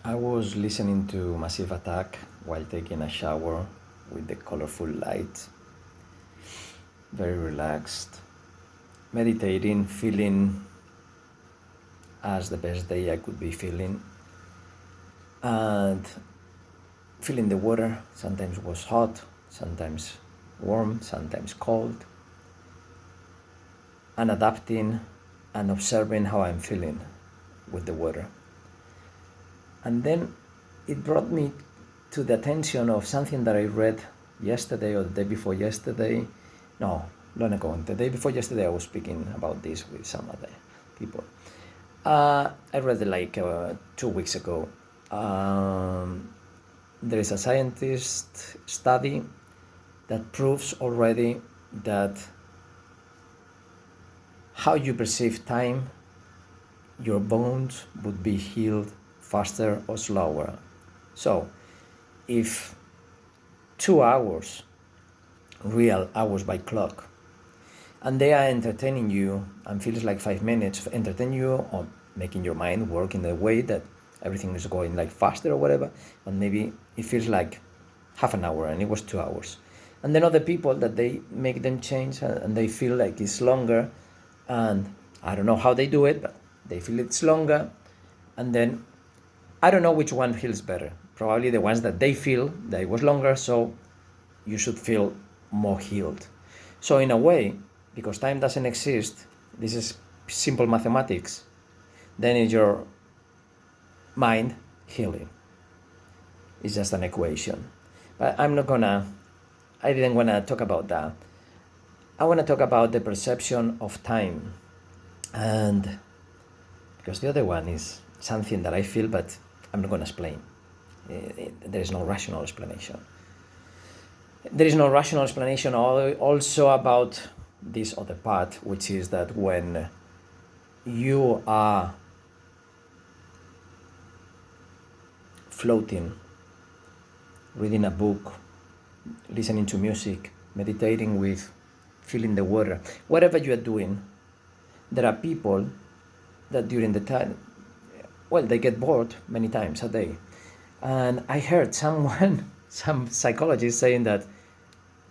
I was listening to Massive Attack while taking a shower with the colorful light, very relaxed, meditating, feeling as the best day I could be feeling, and feeling the water. Sometimes was hot, sometimes warm, sometimes cold, and adapting and observing how I'm feeling with the water. And then it brought me to the attention of something that I read yesterday or the day before yesterday. No, long ago. The day before yesterday, I was speaking about this with some other people. I read it like 2 weeks ago. There is a scientist study that proves already that how you perceive time, your bones would be healed faster or slower. So, if 2 hours, real hours by clock, and they are entertaining you and feels like 5 minutes, entertain you or making your mind work in the way that everything is going like faster or whatever, and maybe it feels like half an hour and it was 2 hours. And then other people that they make them change and they feel like it's longer, and I don't know how they do it, but they feel it's longer. And then I don't know which one feels better. Probably the ones that they feel that it was longer, so you should feel more healed. So in a way, because time doesn't exist, this is simple mathematics, then is your mind healing. It's just an equation. But I didn't want to talk about that. I want to talk about the perception of time. And because the other one is something that I feel, but I'm not going to explain. There is no rational explanation. There is no rational explanation also about this other part, which is that when you are floating, reading a book, listening to music, meditating with, feeling the water, whatever you are doing, there are people that during the time, well, they get bored many times a day. And I heard some psychologist saying that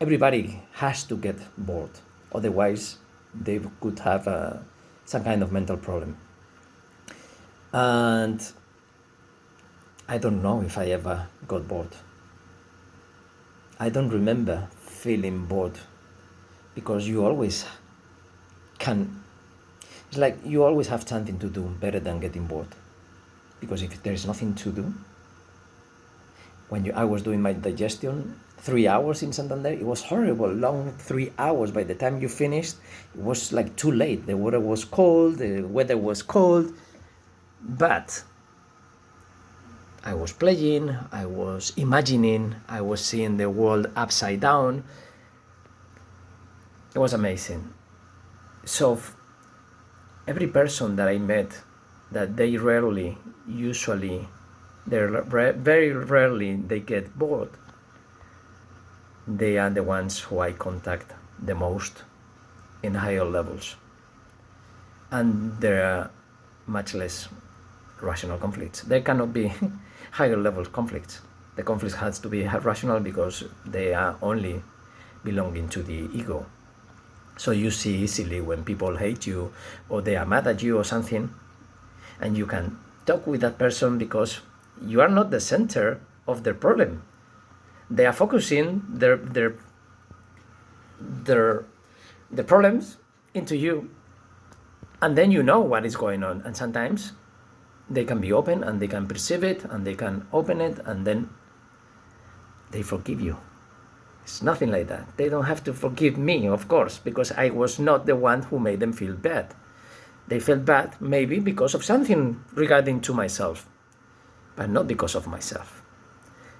everybody has to get bored, otherwise they could have some kind of mental problem. And I don't know if I ever got bored. I don't remember feeling bored, because you always can, it's like you always have something to do better than getting bored. Because if there is nothing to do, I was doing my digestion, 3 hours in Santander, it was horrible, long 3 hours. By the time you finished, it was like too late. The water was cold, the weather was cold, but I was playing, I was imagining, I was seeing the world upside down. It was amazing. So every person that I met, that they rarely, usually, very rarely they get bored, they are the ones who I contact the most in higher levels. And there are much less rational conflicts. There cannot be higher level conflicts. The conflict has to be rational because they are only belonging to the ego. So you see easily when people hate you or they are mad at you or something, and you can talk with that person because you are not the center of their problem. They are focusing their problems into you, and then you know what is going on. And sometimes they can be open and they can perceive it and they can open it, and then they forgive you. It's nothing like that. They don't have to forgive me, of course, because I was not the one who made them feel bad. They felt bad maybe because of something regarding to myself, but not because of myself.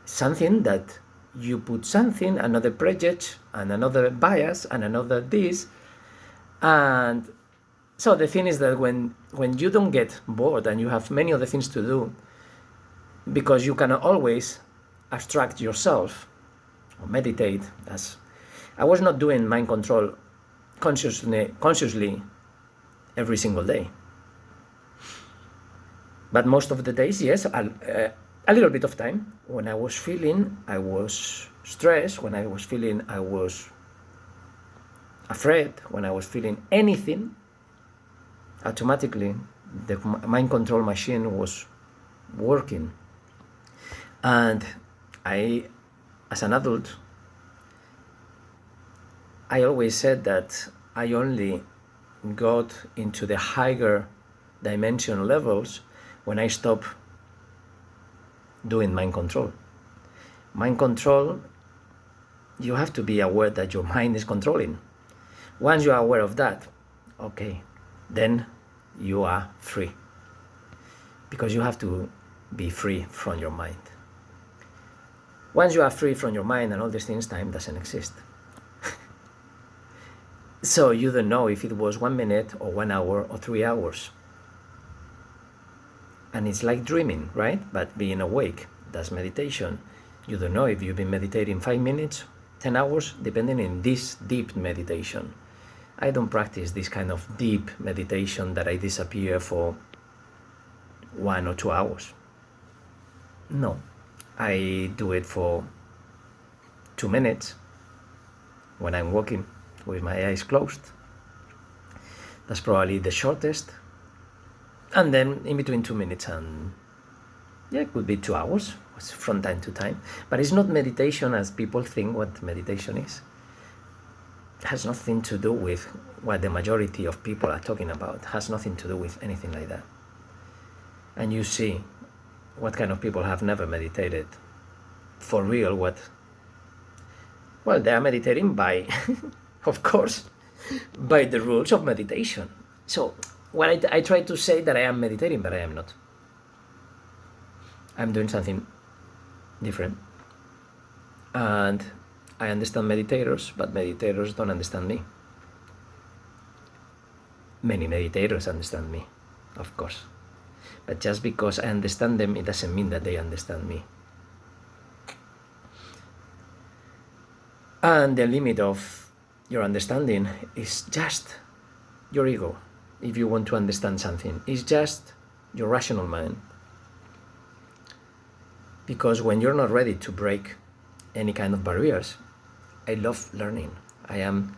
Something that you put something, another prejudice and another bias and another this. And so the thing is that when you don't get bored and you have many other things to do, because you cannot always abstract yourself or meditate, as I was not doing mind control consciously every single day. But most of the days, yes, a little bit of time. When I was feeling I was stressed, when I was feeling I was afraid, when I was feeling anything, automatically the mind control machine was working. And I, as an adult, I always said that I only got into the higher dimension levels when I stopped doing mind control. Mind control, you have to be aware that your mind is controlling. Once you are aware of that, okay, then you are free. Because you have to be free from your mind. Once you are free from your mind and all these things, time doesn't exist. So you don't know if it was 1 minute or 1 hour or 3 hours. And it's like dreaming, right? But being awake, that's meditation. You don't know if you've been meditating 5 minutes, 10 hours, depending on this deep meditation. I don't practice this kind of deep meditation that I disappear for 1 or 2 hours. No, I do it for 2 minutes when I'm walking with my eyes closed. That's probably the shortest. And then in between 2 minutes and, yeah, it could be 2 hours from time to time. But it's not meditation as people think what meditation is. It has nothing to do with what the majority of people are talking about. It has nothing to do with anything like that. And you see what kind of people have never meditated for real. Well, they are meditating by, of course, by the rules of meditation. So what I try to say that I am meditating, but I am not. I'm doing something different. And I understand meditators, but meditators don't understand me. Many meditators understand me, of course. But just because I understand them, it doesn't mean that they understand me. And the limit of your understanding is just your ego. If you want to understand something, it's just your rational mind. Because when you're not ready to break any kind of barriers, I love learning. I am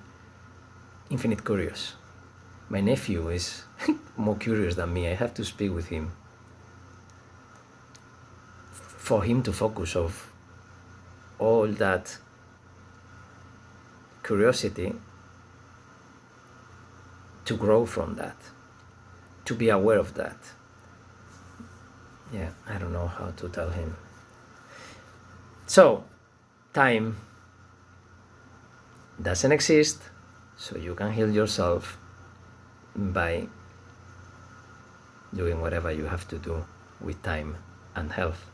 infinite curious. My nephew is more curious than me. I have to speak with him for him to focus of all that curiosity, to grow from that, to be aware of that. Yeah, I don't know how to tell him. So, time doesn't exist, so you can heal yourself by doing whatever you have to do with time and health.